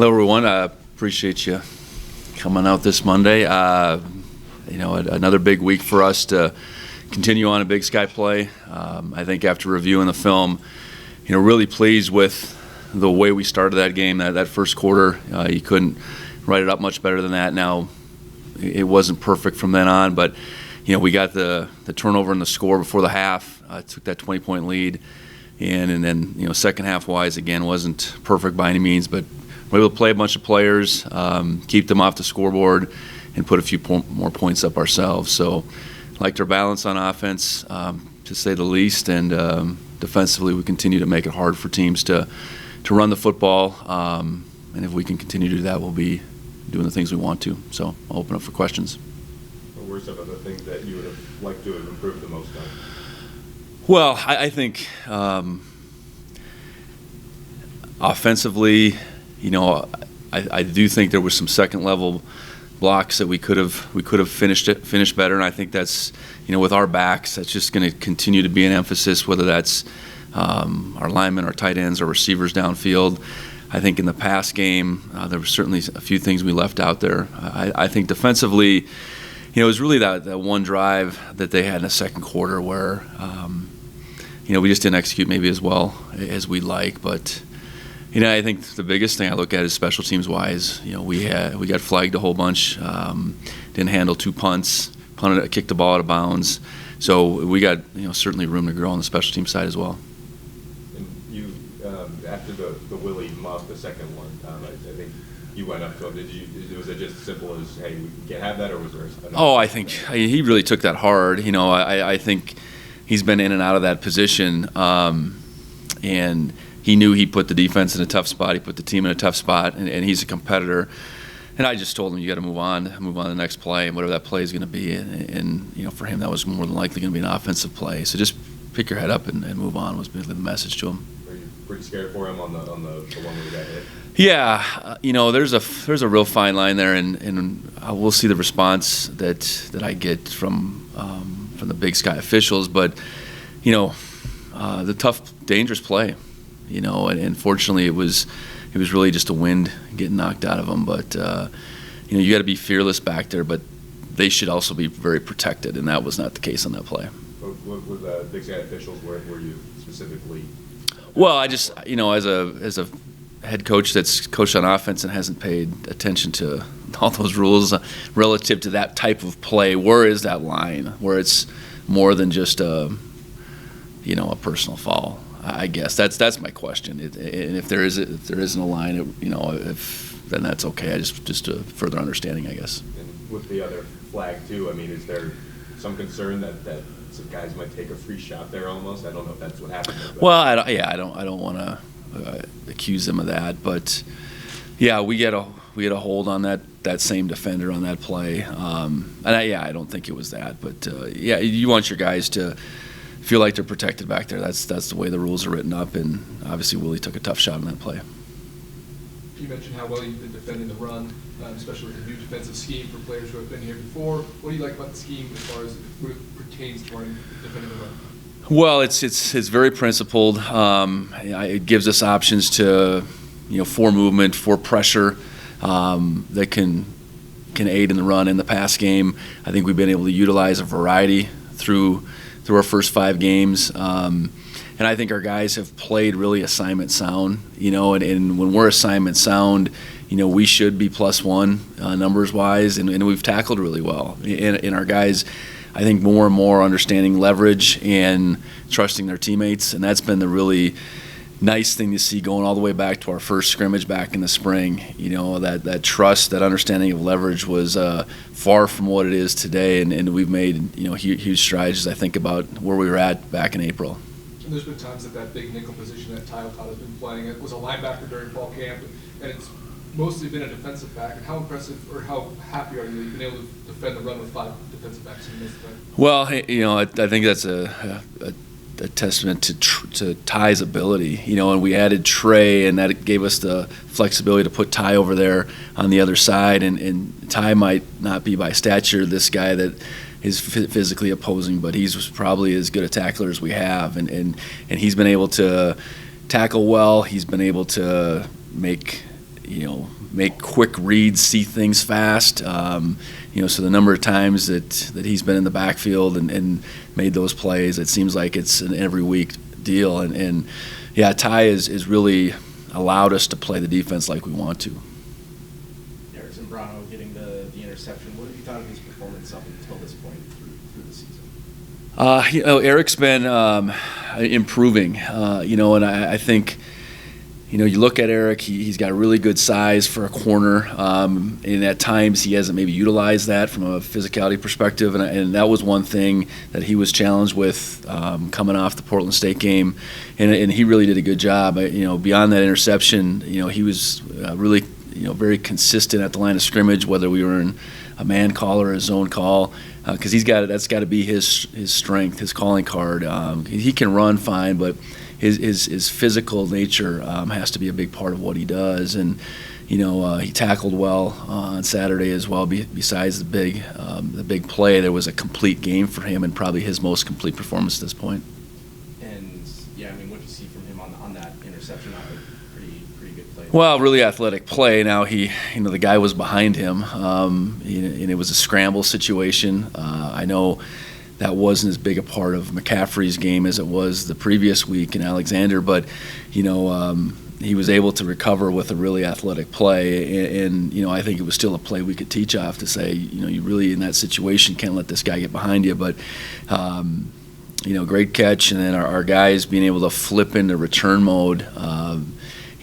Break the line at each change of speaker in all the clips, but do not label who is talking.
Hello, everyone. I appreciate you coming out this Monday. Another big week for us to continue on a Big Sky play. I think after reviewing the film, really pleased with the way we started that game. That first quarter, you couldn't write it up much better than that. Now, it wasn't perfect from then on, but we got the turnover and the score before the half. Took that 20-point lead, and then second half wise again wasn't perfect by any means, but we're able to play a bunch of players, keep them off the scoreboard, and put a few more points up ourselves. So, liked our balance on offense, to say the least, and defensively we continue to make it hard for teams to run the football. And if we can continue to do that, we'll be doing the things we want to. So I'll open up for questions.
What were some of the things that you would have liked to have improved the most on?
Well, I think offensively, I do think there was some second level blocks that we could have finished better, and I think that's with our backs, that's just going to continue to be an emphasis, whether that's our linemen, our tight ends, our receivers downfield. I think in the pass game, there were certainly a few things we left out there. I think defensively, it was really that one drive that they had in the second quarter where we just didn't execute maybe as well as we'd like, but I think the biggest thing I look at is special teams wise. We got flagged a whole bunch, didn't handle 2 punts, kicked the ball out of bounds. So we got certainly room to grow on the special team side as well.
And you, after the Willie muff, the second one, I think you went up to him. Was it just as simple as, hey, we can't have that, or was there?
I think he really took that hard. I think he's been in and out of that position, and he knew he put the defense in a tough spot. He put the team in a tough spot, and he's a competitor. And I just told him, you got to move on to the next play, and whatever that play is going to be. And for him, that was more than likely going to be an offensive play. So just pick your head up and move on was basically the message to him.
Were you pretty scared for him on the one where he got hit?
Yeah, there's a real fine line there, and we'll see the response that I get from the Big Sky officials. But the tough, dangerous play. And fortunately it was really just a wind getting knocked out of them. But you got to be fearless back there, but they should also be very protected, and that was not the case on that play.
What were the Big Sky officials? Were you specifically?
Well, I just as a head coach that's coached on offense and hasn't paid attention to all those rules relative to that type of play, where is that line where it's more than just a personal foul? I guess that's my question. And if there isn't a line, then that's okay. Just a further understanding, I guess.
And with the other flag too, is there some concern that some guys might take a free shot there almost? I don't know if that's what happened.
Well, I don't want to accuse them of that, but yeah, we get a hold on that same defender on that play, and I don't think it was that, but you want your guys to feel like they're protected back there. That's the way the rules are written up, and obviously Willie took a tough shot on that play.
You mentioned how well you've been defending the run, especially with the new defensive scheme for players who have been here before. What do you like about the scheme as far as it pertains to defending the run?
Well, it's very principled. It gives us options to, for movement, for pressure, that can aid in the run in the pass game. I think we've been able to utilize a variety through our first 5 games. And I think our guys have played really assignment sound, and when we're assignment sound, we should be +1 numbers-wise, and we've tackled really well. And our guys, I think, more and more understanding leverage and trusting their teammates, and that's been the really nice thing to see going all the way back to our first scrimmage back in the spring. That trust, that understanding of leverage was far from what it is today, and we've made huge strides as I think about where we were at back in April.
And there's been times that big nickel position that Tyler has been playing. It was a linebacker during fall camp, and it's mostly been a defensive back. And how impressive or how happy are you that you've been able to defend the run with 5 defensive backs in this time?
Well, I think that's a testament to Ty's ability, and we added Trey, and that gave us the flexibility to put Ty over there on the other side, and Ty might not be by stature this guy that is physically opposing, but he's probably as good a tackler as we have, and he's been able to tackle well. He's been able to make make quick reads, see things fast. So the number of times that he's been in the backfield and made those plays, it seems like it's an every week deal. And Ty is really allowed us to play the defense like we want to.
Eric Zambrano getting the interception. What have you thought of his performance up until this point through the season?
Eric's been improving, and I think, you look at Eric, he's got a really good size for a corner, and at times he hasn't maybe utilized that from a physicality perspective, and that was one thing that he was challenged with coming off the Portland State game, and he really did a good job. Beyond that interception, he was really, very consistent at the line of scrimmage, whether we were in a man call or a zone call, because that's got to be his strength, his calling card. He can run fine, but his physical nature has to be a big part of what he does. And he tackled well on Saturday as well. Besides the big play, there was a complete game for him, and probably his most complete performance at this point.
And what did you see from him on that interception? Pretty good play.
Well, really athletic play. Now the guy was behind him, and it was a scramble situation. I know that wasn't as big a part of McCaffrey's game as it was the previous week in Alexander, but he was able to recover with a really athletic play, and I think it was still a play we could teach off to say, you really in that situation can't let this guy get behind you, but great catch, and then our guys being able to flip into return mode,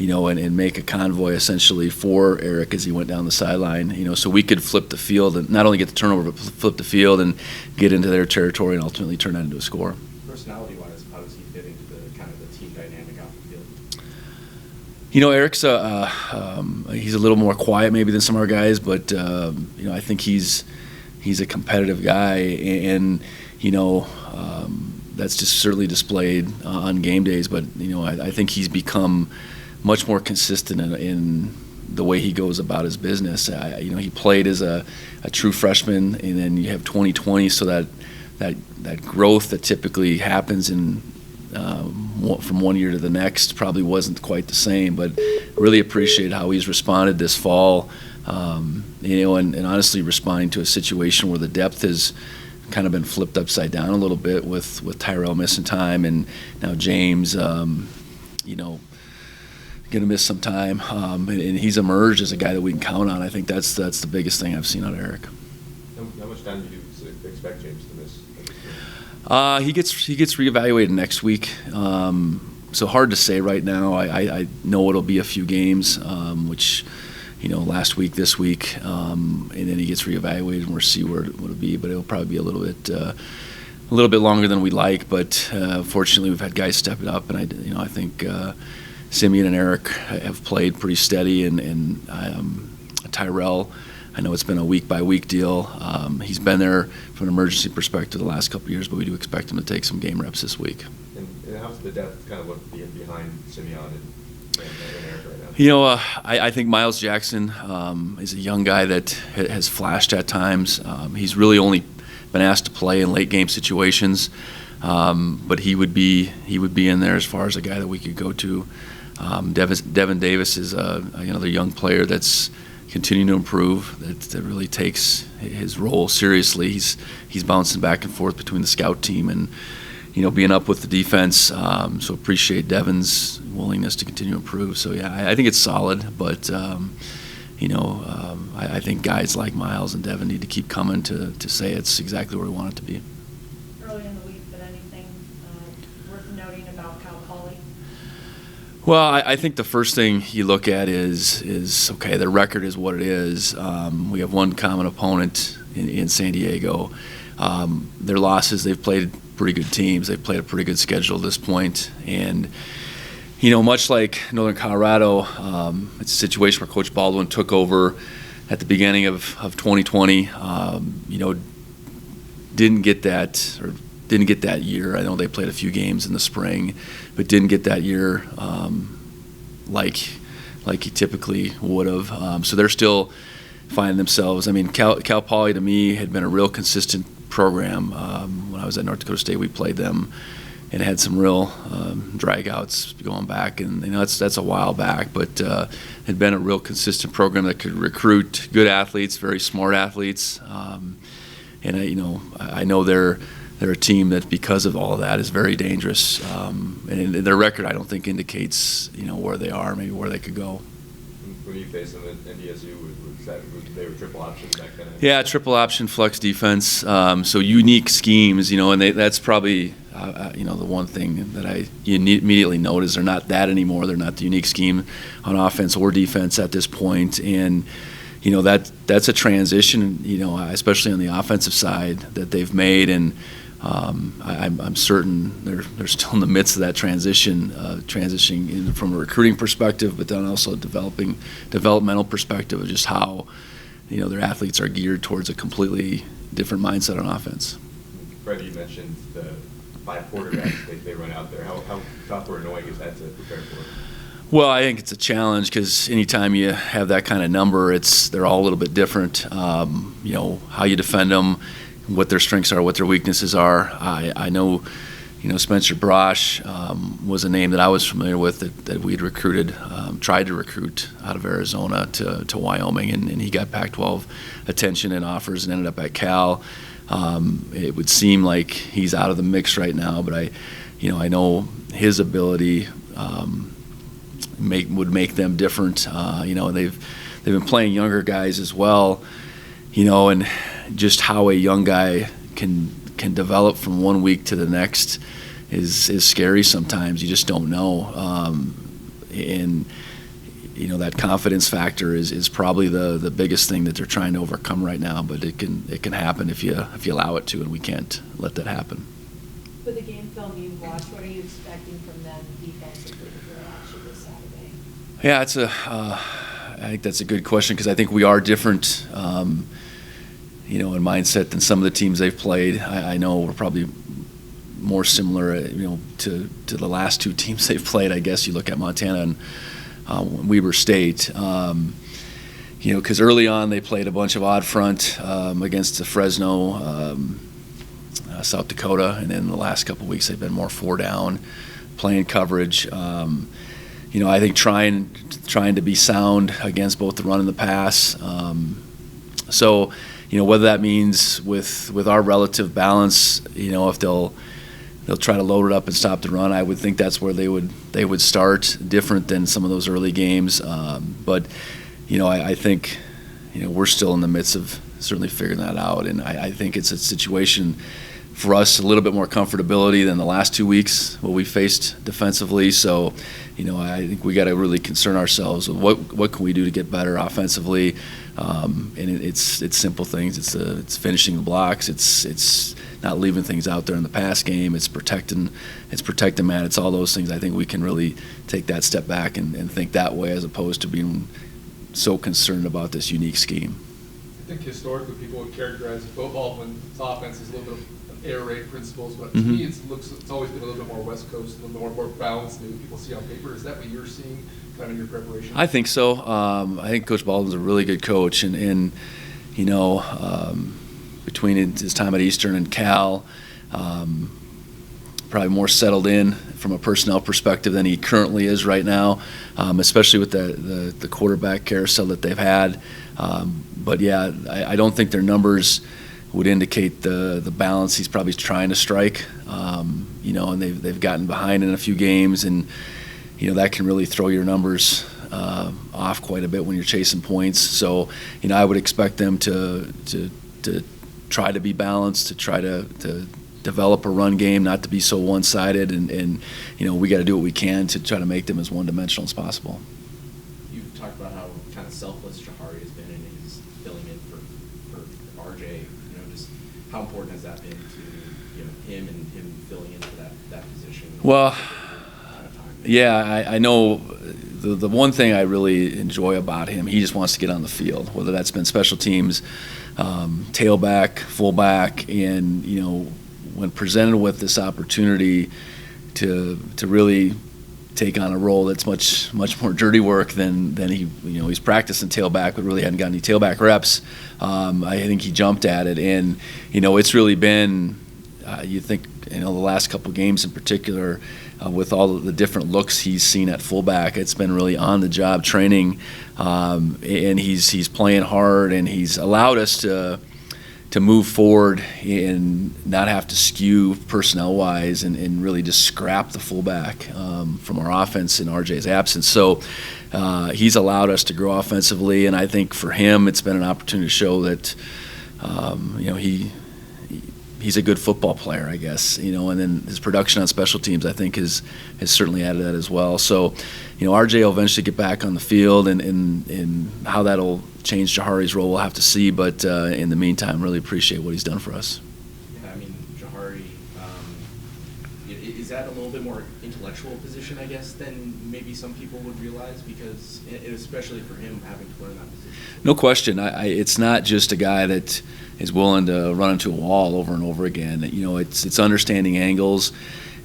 and make a convoy essentially for Eric as he went down the sideline, so we could flip the field and not only get the turnover, but flip the field and get into their territory and ultimately turn that into a score.
Personality-wise, how does he fit into the kind of the team dynamic off the field?
Eric's he's a little more quiet maybe than some of our guys, but I think he's a competitive guy, and that's just certainly displayed on game days. But I think he's become much more consistent in the way he goes about his business. He played as a true freshman, and then you have 2020, so that growth that typically happens in from one year to the next probably wasn't quite the same. But really appreciate how he's responded this fall, and honestly responding to a situation where the depth has kind of been flipped upside down a little bit with Tyrell missing time, and now James, going to miss some time, and he's emerged as a guy that we can count on. I think that's the biggest thing I've seen out of Eric.
How much time do you expect James to miss?
He gets reevaluated next week, so hard to say right now. I know it'll be a few games, which last week, this week, and then he gets reevaluated, and we'll see where it'll be. But it'll probably be a little bit longer than we'd like. But fortunately, we've had guys stepping up, and I think Simeon and Eric have played pretty steady, and Tyrell, I know it's been a week-by-week deal. He's been there from an emergency perspective the last couple of years, but we do expect him to take some game reps this week.
And how's the depth kind of look behind Simeon and Eric right now?
I think Miles Jackson is a young guy that has flashed at times. He's really only been asked to play in late game situations, but he would be in there as far as a guy that we could go to. Devin Davis is another young player that's continuing to improve. That really takes his role seriously. He's bouncing back and forth between the scout team and being up with the defense. So appreciate Devin's willingness to continue to improve. So I think it's solid, but I think guys like Miles and Devin need to keep coming to say it's exactly where we want it to be.
Early in the week, but anything worth noting about Cal Poly?
Well, I think the first thing you look at is okay, their record is what it is. We have one common opponent in San Diego. Their losses, they've played pretty good teams. They've played a pretty good schedule at this point. And, much like Northern Colorado, it's a situation where Coach Baldwin took over at the beginning of 2020. Didn't get that year. I know they played a few games in the spring, but didn't get that year like he typically would have. So they're still finding themselves. I mean, Cal Poly to me had been a real consistent program. When I was at North Dakota State, we played them and had some real dragouts going back, and that's a while back, but had been a real consistent program that could recruit good athletes, very smart athletes, and I know they're a team that, because of all of that, is very dangerous, and their record I don't think indicates where they are, maybe where they could go.
When you faced them at NDSU, they were triple option back then?
Yeah, triple option flex defense. So unique schemes, and that's probably the one thing that you immediately note is they're not that anymore. They're not the unique scheme on offense or defense at this point, and that's a transition, especially on the offensive side that they've made, and I'm certain they're still in the midst of that transitioning from a recruiting perspective, but then also developmental perspective of just how their athletes are geared towards a completely different mindset on offense.
Freddie, you mentioned the 5 quarterbacks they run out there. How tough or annoying is that to prepare for?
Well, I think it's a challenge because anytime you have that kind of number, they're all a little bit different. How you defend them, what their strengths are, what their weaknesses are. I know, Spencer Brosh was a name that I was familiar with that we'd recruited, tried to recruit out of Arizona to Wyoming, and he got Pac-12 attention and offers and ended up at Cal. It would seem like he's out of the mix right now, but I know his ability would make them different. They've been playing younger guys as well, and just how a young guy can develop from one week to the next is scary sometimes. You just don't know, and that confidence factor is probably the biggest thing that they're trying to overcome right now. But it can happen if you allow it to, and we can't let that happen.
With the game film you've watched, what are you expecting from them defensively for action this Saturday?
Yeah, I think that's a good question because I think we are different, in mindset than some of the teams they've played. I know we're probably more similar, to the last 2 teams they've played. I guess you look at Montana and Weber State, because early on they played a bunch of odd front against the Fresno, South Dakota, and then the last couple of weeks they've been more 4 down, playing coverage. I think trying to be sound against both the run and the pass. So, whether that means with our relative balance, if they'll try to load it up and stop the run, I would think that's where they would start, different than some of those early games. But I think we're still in the midst of certainly figuring that out, and I think it's a situation for us a little bit more comfortability than the last 2 weeks what we faced defensively. So, I think we got to really concern ourselves with what can we do to get better offensively, and it's simple things. It's finishing the blocks. It's not leaving things out there in the pass game. It's protecting man. It's all those things. I think we can really take that step back and think that way as opposed to being so concerned about this unique scheme.
I think historically people would characterize Bo Baldwin's offense as a little bit of air raid principles, but to me it's always been a little bit more West Coast, a little bit more balanced than people see on paper. Is that what you're seeing kind of in your preparation?
I think so. I think Coach Baldwin's a really good coach, and between his time at Eastern and Cal, probably more settled in from a personnel perspective than he currently is right now, especially with the quarterback carousel that they've had. But yeah, I don't think their numbers would indicate the balance he's probably trying to strike, and they've gotten behind in a few games, and that can really throw your numbers off quite a bit when you're chasing points. So I would expect them to try to be balanced, to try to develop a run game, not to be so one-sided, and we got to do what we can to try to make them as one-dimensional as possible.
You've talked about how kind of selfless Jahari has been in his filling in for RJ. Just how important has that been to him and him filling into that position?
Well, yeah, I know the one thing I really enjoy about him, he just wants to get on the field, whether that's been special teams, tailback, fullback, and when presented with this opportunity to really take on a role that's much more dirty work than he's practicing tailback, but really hadn't got any tailback reps. I think he jumped at it, and it's really been you think the last couple games in particular, with all of the different looks he's seen at fullback. It's been really on-the-job training, and he's playing hard, and he's allowed us to move forward and not have to skew personnel-wise and really just scrap the fullback from our offense in RJ's absence. So he's allowed us to grow offensively, and I think for him it's been an opportunity to show that he's a good football player, I guess, and then his production on special teams, I think, has certainly added that as well. So, RJ will eventually get back on the field, and how that'll change Jahari's role, we'll have to see. But in the meantime, really appreciate what he's done for us.
Yeah, I mean, Jahari, is that a little bit more intellectual position, I guess, than maybe some people would realize? Because, especially for him, having to learn that position.
No question. It's not just a guy that is willing to run into a wall over and over again. It's understanding angles,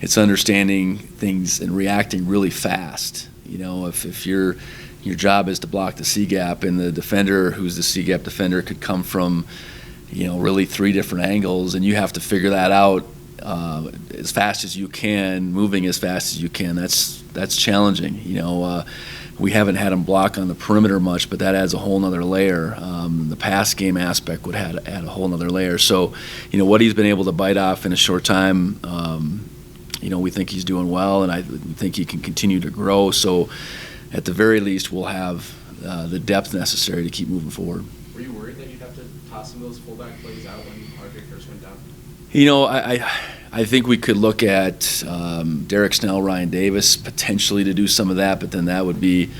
it's understanding things and reacting really fast. If your job is to block the C gap, and the defender who's the C gap defender could come from, really 3 different angles, and you have to figure that out as fast as you can, moving as fast as you can. That's challenging. We haven't had him block on the perimeter much, but that adds a whole nother layer. The pass game aspect would add a whole nother layer. So, what he's been able to bite off in a short time, we think he's doing well, and I think he can continue to grow. So, at the very least, we'll have the depth necessary to keep moving forward.
Were you worried that you'd have to toss some of those fullback plays out when RJ first went down?
I think we could look at Derek Snell, Ryan Davis potentially to do some of that, but then that would be,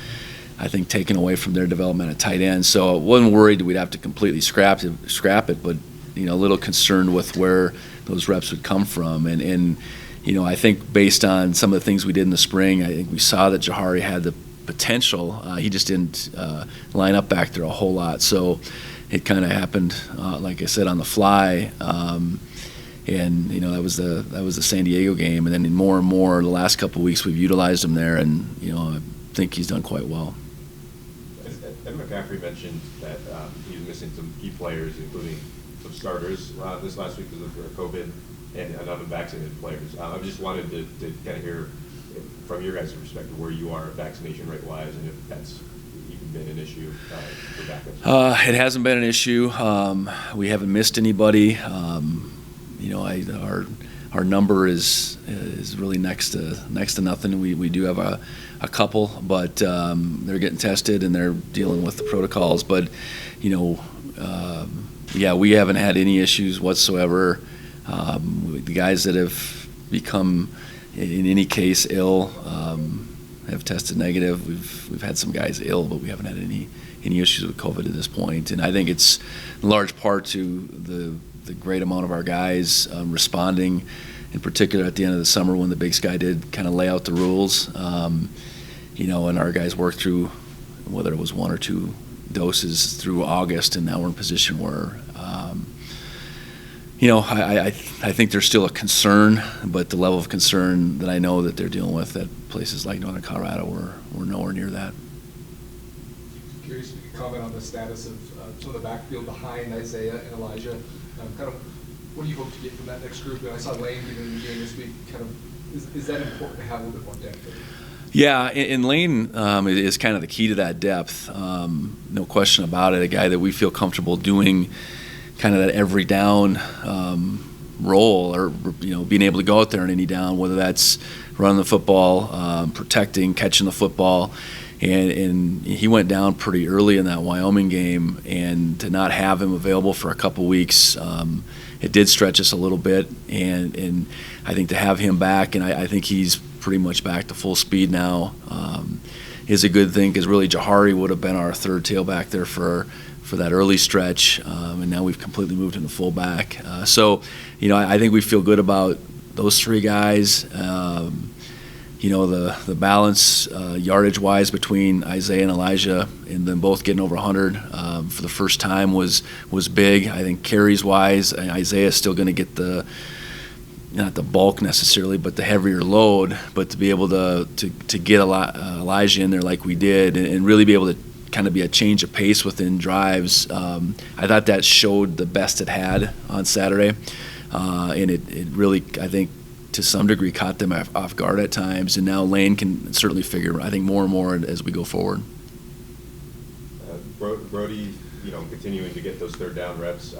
I think, taken away from their development at tight end. So I wasn't worried that we'd have to completely scrap it, but a little concerned with where those reps would come from. And I think based on some of the things we did in the spring, I think we saw that Jahari had the potential. He just didn't line up back there a whole lot. So it kind of happened, like I said, on the fly. And that was the San Diego game, and then more and more the last couple of weeks we've utilized him there, and I think he's done quite well.
Evan McCaffrey mentioned that he's missing some key players, including some starters this last week because of COVID and unvaccinated players. I just wanted to kind of hear from your guys' perspective where you are vaccination rate wise, and if that's even been an issue for backups.
It hasn't been an issue. We haven't missed anybody. Our number is really next to nothing. We do have a couple, but they're getting tested and they're dealing with the protocols. But we haven't had any issues whatsoever. The guys that have become, in any case, ill have tested negative. We've had some guys ill, but we haven't had any issues with COVID at this point. And I think it's in large part to the great amount of our guys responding, in particular at the end of the summer when the Big Sky did kind of lay out the rules, and our guys worked through whether it was 1 or 2 doses through August, and now we're in a position where, I think there's still a concern, but the level of concern that I know that they're dealing with at places like Northern Colorado, we're nowhere near that.
Curious if you could comment on the status of some of the backfield behind Isaiah and Elijah. Kind of, what do you hope to get from that next group? And I saw Lane in the game this week. Kind of, is that important to have a little bit more depth?
Yeah, and Lane is kind of the key to that depth. No question about it. A guy that we feel comfortable doing kind of that every down role, or being able to go out there on any down, whether that's running the football, protecting, catching the football. And he went down pretty early in that Wyoming game, and to not have him available for a couple weeks, it did stretch us a little bit. And I think to have him back, and I think he's pretty much back to full speed now, is a good thing, because really Jahari would have been our third tailback there for that early stretch, and now we've completely moved him to fullback. So I think we feel good about those 3 guys. The balance yardage-wise between Isaiah and Elijah, and them both getting over 100 for the first time was big. I think carries-wise, Isaiah is still going to get not the bulk necessarily, but the heavier load. But to be able to get Elijah in there like we did, and really be able to kind of be a change of pace within drives, I thought that showed the best it had on Saturday. and it really, I think, to some degree caught them off guard at times, and now Lane can certainly figure, I think, more and more as we go forward.
Brody, continuing to get those third down reps.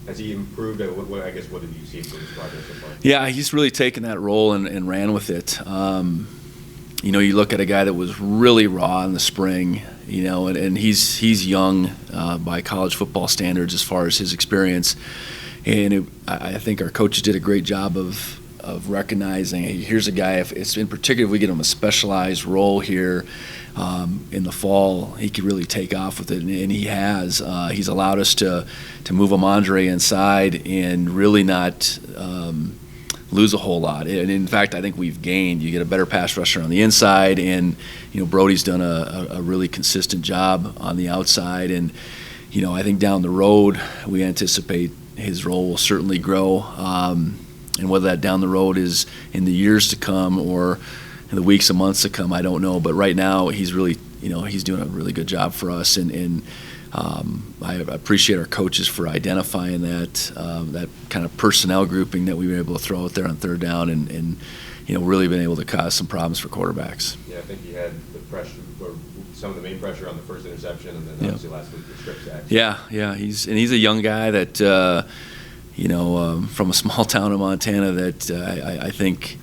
Has he improved? I guess what have you seen from his progress so far?
Yeah, he's really taken that role and ran with it. You look at a guy that was really raw in the spring, and he's young by college football standards as far as his experience. And I think our coaches did a great job of recognizing, hey, here's a guy, in particular if we get him a specialized role here in the fall, he could really take off with it, and he has. He's allowed us to move Amandre inside and really not lose a whole lot. And in fact, I think we've gained. You get a better pass rusher on the inside, and Brody's done a really consistent job on the outside. And I think down the road we anticipate his role will certainly grow. And whether that down the road is in the years to come or in the weeks and months to come, I don't know. But right now, he's really, he's doing a really good job for us. And I appreciate our coaches for identifying that kind of personnel grouping that we were able to throw out there on third down and really been able to cause some problems for quarterbacks.
Yeah, I think he had the pressure, or some of the main pressure on the first interception, and then obviously last week the strip sack. Yeah, he's a young guy that. From a small town in Montana that I think,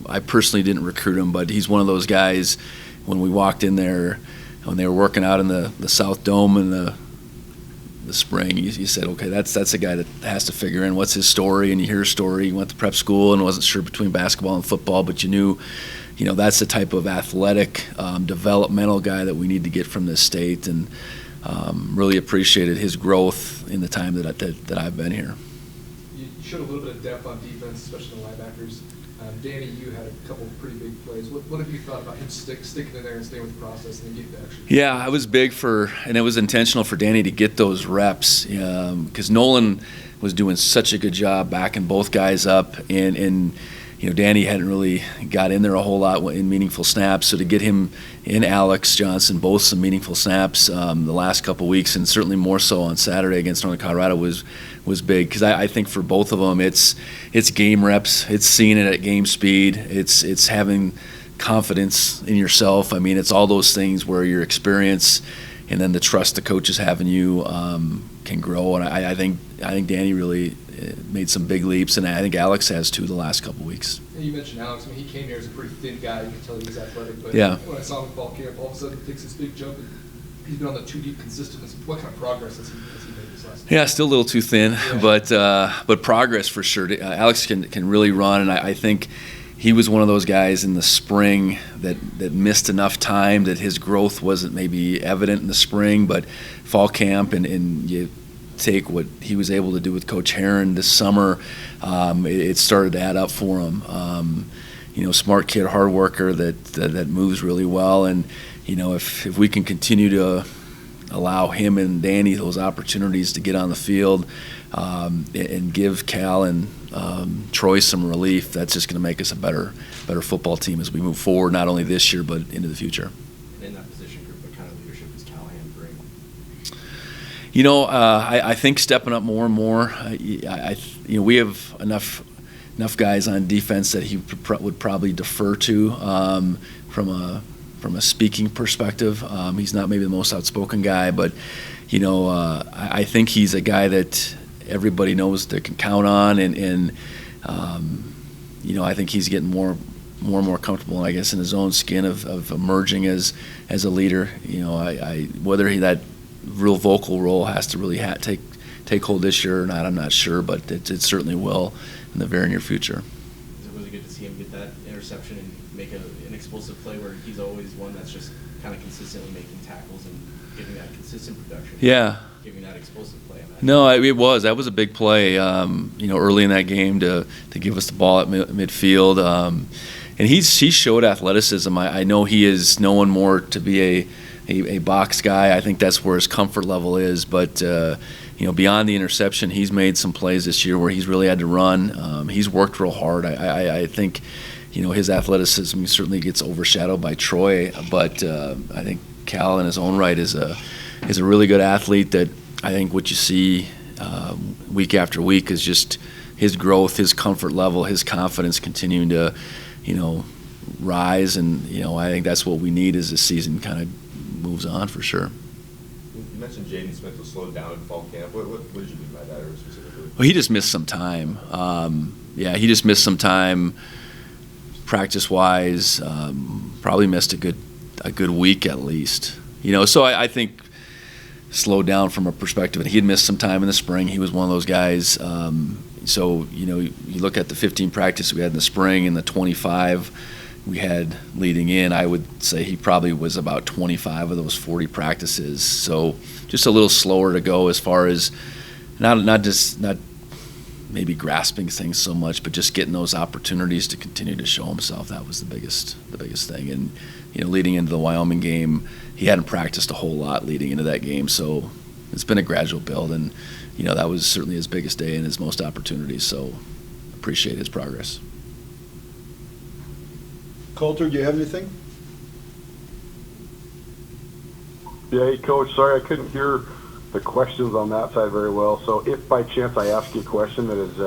I personally didn't recruit him, but he's one of those guys when we walked in there, when they were working out in the South Dome in the spring, you said, okay, that's a guy that has to figure in what's his story, and you hear his story. He went to prep school and wasn't sure between basketball and football, but you knew, that's the type of athletic, developmental guy that we need to get from this state, and really appreciated his growth in the time that I've been here.
You showed a little bit of depth on defense, especially the linebackers. Danny, you had a couple of pretty big plays. What have you thought about him sticking in there and staying with the process and getting the action? Yeah,
I was big and it was intentional for Danny to get those reps because Nolan was doing such a good job backing both guys up, and Danny hadn't really got in there a whole lot in meaningful snaps. So to get him and Alex Johnson both some meaningful snaps the last couple weeks, and certainly more so on Saturday against Northern Colorado, was big because I think for both of them it's game reps, it's seeing it at game speed, it's having confidence in yourself. I mean, it's all those things where your experience and then the trust the coaches have in you can grow. And I think Danny really made some big leaps, and I think Alex has too the last couple weeks.
Yeah, you mentioned Alex. He came here as a pretty thin guy. You could tell he was athletic, but when I saw him at fall camp, all of a sudden he takes this big jump, and he's been on the 2 deep consistently. What kind of progress has he made this last year?
Yeah, still a little too thin, but progress for sure. Alex can really run, and I think he was one of those guys in the spring that missed enough time that his growth wasn't maybe evident in the spring, but fall camp and you take what he was able to do with Coach Herron this summer, it started to add up for him. Smart kid, hard worker that moves really well, and if we can continue to allow him and Danny those opportunities to get on the field and give Cal and Troy some relief, that's just going to make us a better football team as we move forward, not only this year but into the future.
And in that position group, what kind of leadership does Callahan bring?
I think stepping up more and more. We have enough guys on defense that he would probably defer to from a speaking perspective. He's not maybe the most outspoken guy, but I think he's a guy that everybody knows they can count on, and I think he's getting more and more comfortable, I guess, in his own skin of emerging as a leader. Whether that real vocal role has to really take hold this year or not, I'm not sure, but it certainly will in the very near future.
Is it really good to see him get that interception and make an explosive play where he's always one that's just kind of consistently making tackles and giving that consistent production?
Yeah.
Giving that explosive play.
No, that was a big play, early in that game to give us the ball at midfield. And he showed athleticism. I know he is known more to be a box guy. I think that's where his comfort level is. But beyond the interception, he's made some plays this year where he's really had to run. He's worked real hard. I think his athleticism certainly gets overshadowed by Troy. But I think Cal, in his own right, is a really good athlete. That I think what you see week after week is just his growth, his comfort level, his confidence continuing to, rise. And, I think that's what we need as the season kind of moves on for sure.
You mentioned Jaden Smith was slowed down in fall camp. What did you mean by that, or specifically?
Well, he just missed some time. He just missed some time practice-wise. Probably missed a good week at least. So I think slowed down from a perspective. And he had missed some time in the spring. He was one of those guys. So you look at the 15 practices we had in the spring and the 25 we had leading in, I would say he probably was about 25 of those 40 practices. So just a little slower to go as far as not maybe grasping things so much, but just getting those opportunities to continue to show himself. That was the biggest thing. And leading into the Wyoming game, he hadn't practiced a whole lot leading into that game, so it's been a gradual build. And that was certainly his biggest day and his most opportunities. So appreciate his progress.
Coulter, do you have anything?
Yeah, hey, Coach, sorry I couldn't hear the questions on that side very well. So if by chance I ask you a question that is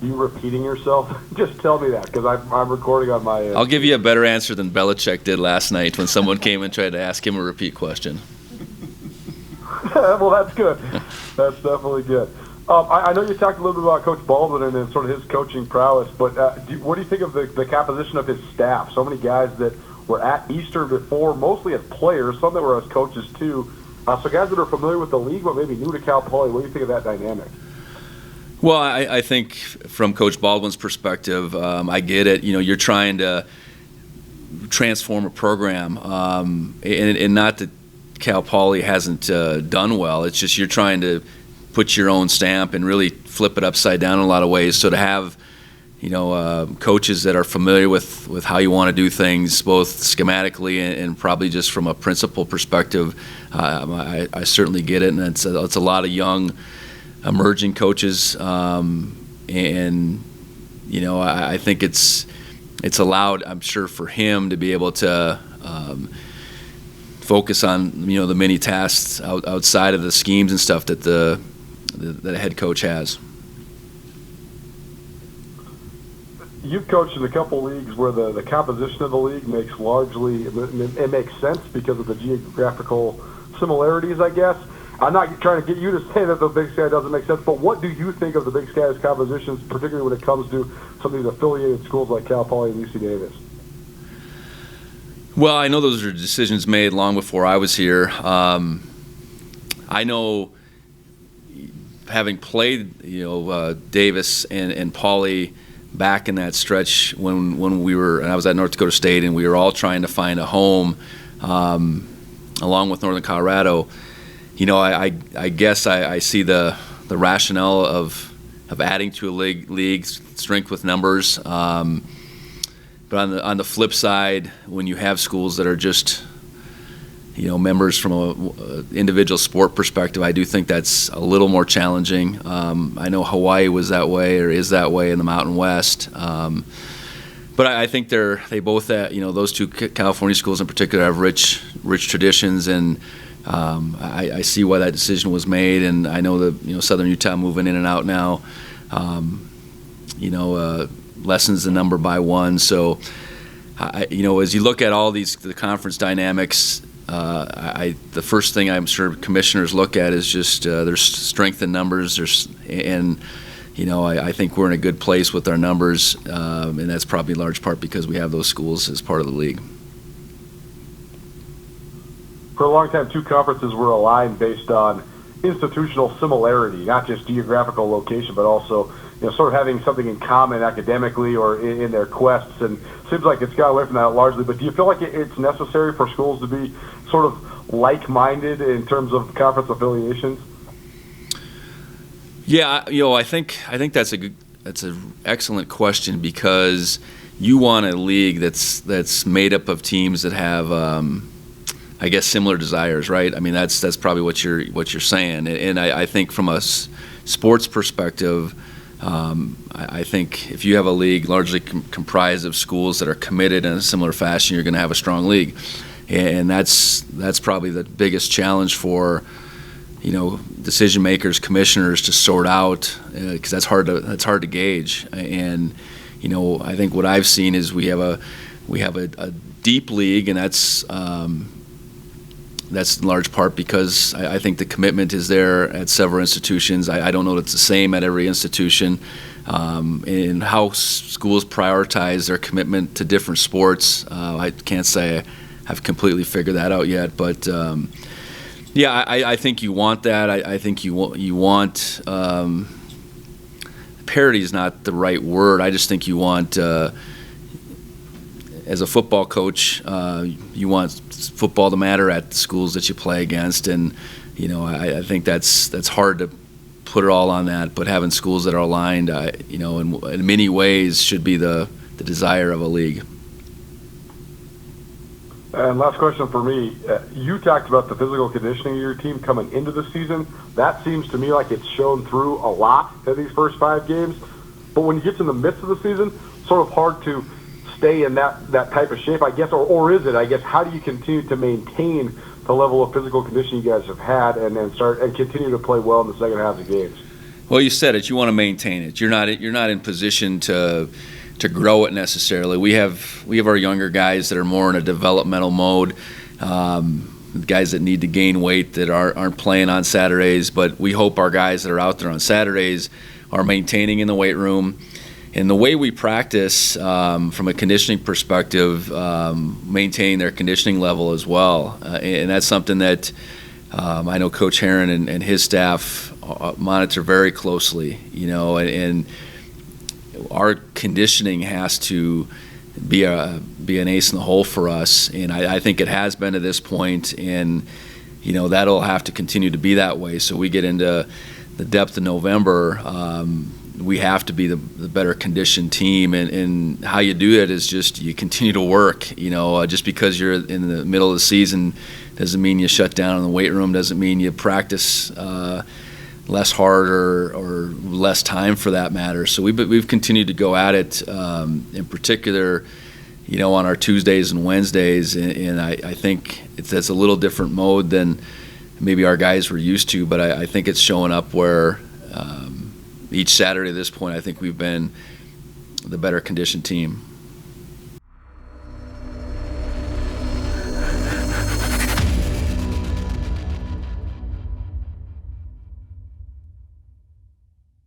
you repeating yourself, just tell me that, because I'm recording on my end.
I'll give you a better answer than Belichick did last night when someone came and tried to ask him a repeat question.
Well, that's good. That's definitely good. I know you talked a little bit about Coach Baldwin and sort of his coaching prowess, but what do you think of the composition of his staff? So many guys that were at Eastern before, mostly as players, some that were as coaches too. So guys that are familiar with the league but maybe new to Cal Poly, what do you think of that dynamic?
Well, I think from Coach Baldwin's perspective, I get it. You're trying to transform a program, and not that Cal Poly hasn't done well. It's just you're trying to put your own stamp and really flip it upside down in a lot of ways. So to have, coaches that are familiar with how you want to do things, both schematically and probably just from a principle perspective, I certainly get it. And it's a lot of young, emerging coaches, and I think it's allowed, I'm sure, for him to be able to focus on the many tasks outside of the schemes and stuff that the head coach has.
You've coached in a couple leagues where the composition of the league makes it makes sense because of the geographical similarities, I guess. I'm not trying to get you to say that the Big Sky doesn't make sense, but what do you think of the Big Sky's compositions, particularly when it comes to some of these affiliated schools like Cal Poly and UC Davis?
Well, I know those are decisions made long before I was here. I know, having played, Davis and Poly back in that stretch when I was at North Dakota State and we were all trying to find a home, along with Northern Colorado. I guess I see the rationale of adding to a league strength with numbers. But on the flip side, when you have schools that are just, members from a individual sport perspective, I do think that's a little more challenging. I know Hawaii was that way or is that way in the Mountain West. But I think they both, those two California schools in particular have rich traditions, and I see why that decision was made. And I know that Southern Utah moving in and out now, lessens the number by one. So, as you look at all the conference dynamics, the first thing I'm sure commissioners look at is just there's strength in numbers. I think we're in a good place with our numbers, and that's probably in large part because we have those schools as part of the league.
For a long time, two conferences were aligned based on institutional similarity, not just geographical location, but also sort of having something in common academically or in their quests. And it seems like it's got away from that largely. But do you feel like it's necessary for schools to be sort of like-minded in terms of conference affiliations?
Yeah, I think that's an excellent question, because you want a league that's made up of teams that have, I guess, similar desires, right? I mean, that's probably what you're saying. And I think from a sports perspective, I think if you have a league largely comprised of schools that are committed in a similar fashion, you're going to have a strong league. And that's probably the biggest challenge for decision makers, commissioners to sort out, because that's hard to gauge. And I think what I've seen is we have a deep league, and that's in large part because I think the commitment is there at several institutions. I don't know that it's the same at every institution. And how schools prioritize their commitment to different sports, I can't say I've completely figured that out yet. But yeah, I think you want that. I think you want parity is not the right word. I just think you want, as a football coach, you want football to matter at the schools that you play against, and I think that's hard to put it all on that. But having schools that are aligned, in many ways, should be the desire of a league.
And last question for me. You talked about the physical conditioning of your team coming into the season. That seems to me like it's shown through a lot in these first 5 games. But when you get to the midst of the season, sort of hard to stay in that type of shape, I guess, or is it? I guess, how do you continue to maintain the level of physical conditioning you guys have had and then start and continue to play well in the second half of the games?
Well, you said it. You want to maintain it. You're not in position to grow it necessarily. We have our younger guys that are more in a developmental mode, guys that need to gain weight that aren't playing on Saturdays. But we hope our guys that are out there on Saturdays are maintaining in the weight room. And the way we practice, from a conditioning perspective, maintain their conditioning level as well. And that's something that I know Coach Herron and his staff monitor very closely. And our conditioning has to be an ace in the hole for us, and I think it has been to this point, and that'll have to continue to be that way. So we get into the depth of November. We have to be the better conditioned team, and how you do it is just you continue to work. Just because you're in the middle of the season doesn't mean you shut down in the weight room, doesn't mean you practice less hard or less time for that matter. So we've continued to go at it, in particular, on our Tuesdays and Wednesdays, and I think that's a little different mode than maybe our guys were used to, but I think it's showing up where each Saturday at this point I think we've been the better conditioned team.